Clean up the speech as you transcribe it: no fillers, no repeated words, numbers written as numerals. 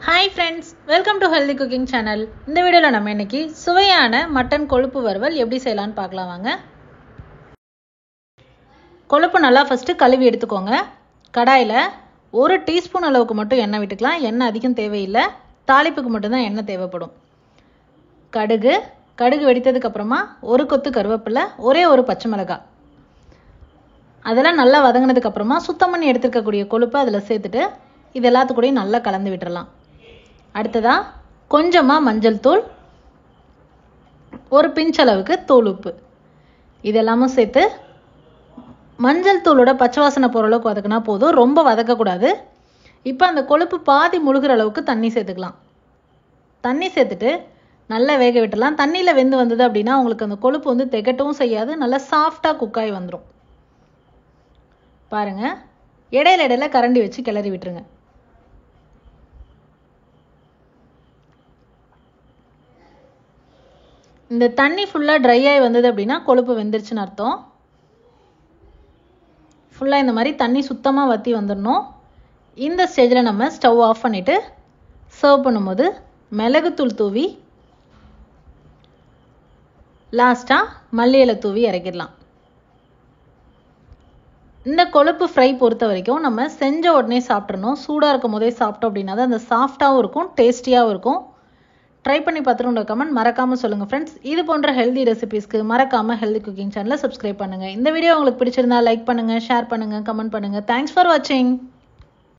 Hi friends, welcome to Healthy Cooking Channel. இந்த வீடியோல நம்ம இன்னைக்கு சுவையான மட்டன் கொழுப்பு வறுவல் எப்படி செய்யலாம்னு பார்க்கலாம் வாங்க. கொழுப்பு நல்லா ஃபர்ஸ்ட் கழுவி எடுத்துக்கோங்க. கடாயில 1 டீஸ்பூன் அளவுக்கு மட்டும் எண்ணெய் விட்டுக்கலாம். எண்ணெய் அதிகம் தேவையில்லை. தாளிப்புக்கு மட்டும் தான் எண்ணெய் தேவைப்படும். கடுகு வெடித்ததுக்கு அப்புறமா 1 கொத்து கருவேப்பிலை, ஒரே ஒரு பச்சை மிளகாய். அதெல்லாம் நல்லா வதங்கினதுக்கு அப்புறமா சுத்தம் பண்ணி எடுத்துக்கக்கூடிய கொழுப்பை அதில் சேர்த்துட்டு இது எல்லாத்துக்கூடயும் நல்லா கலந்து விட்டுறலாம். அடுத்ததா கொஞ்சமாக மஞ்சள் தூள், ஒரு பிஞ்ச் அளவுக்கு தூள் உப்பு, இதெல்லாமும் சேர்த்து மஞ்சள் தூளோட பச்சை வாசனை போகிற அளவுக்கு வதக்கினா போதும், ரொம்ப வதக்கக்கூடாது. இப்போ அந்த கொழுப்பு பாதி முழுகிற அளவுக்கு தண்ணி சேர்த்துக்கலாம். தண்ணி சேர்த்துட்டு நல்லா வேக விட்டுலாம். தண்ணியில் வெந்து வந்தது அப்படின்னா உங்களுக்கு அந்த கொழுப்பு வந்து திகட்டவும் செய்யாது, நல்லா சாஃப்டாக குக்காகி வந்துடும். பாருங்கள், இடையில கரண்டி வச்சு கிளறி விட்டுருங்க. இந்த தண்ணி ஃபுல்லாக ட்ரை ஆகி வந்தது அப்படின்னா கொழுப்பு வெந்துருச்சுன்னு அர்த்தம். ஃபுல்லாக இந்த மாதிரி தண்ணி சுத்தமாக வற்றி வந்துடணும். இந்த ஸ்டேஜில் நம்ம ஸ்டவ் ஆஃப் பண்ணிவிட்டு சர்வ் பண்ணும்போது மிளகுத்தூள் தூவி லாஸ்ட்டாக மல்லி இலை தூவி இறக்கிடலாம். இந்த கொழுப்பு ஃப்ரை பொறுத்த வரைக்கும் நம்ம செஞ்ச உடனே சாப்பிட்றணும். சூடாக இருக்கும் போதே சாப்பிட்டோம் அப்படின்னா தான் அந்த சாஃப்டாகவும் இருக்கும், டேஸ்டியாகவும் இருக்கும். ட்ரை பண்ணி பார்த்துட்டு உங்களோட கமெண்ட் மறக்காமல் சொல்லுங்கள் ஃப்ரெண்ட்ஸ். இது போன்ற ஹெல்தி ரெசிபீஸ்க்கு மறக்காமல் ஹெல்தி குக்கிங் சேனலை சப்ஸ்கிரைப் பண்ணுங்கள். இந்த வீடியோ உங்களுக்கு பிடிச்சிருந்தா லைக் பண்ணுங்கள், ஷேர் பண்ணுங்கள், கமெண்ட் பண்ணுங்கள். தேங்க்ஸ் ஃபார் வாட்சிங்.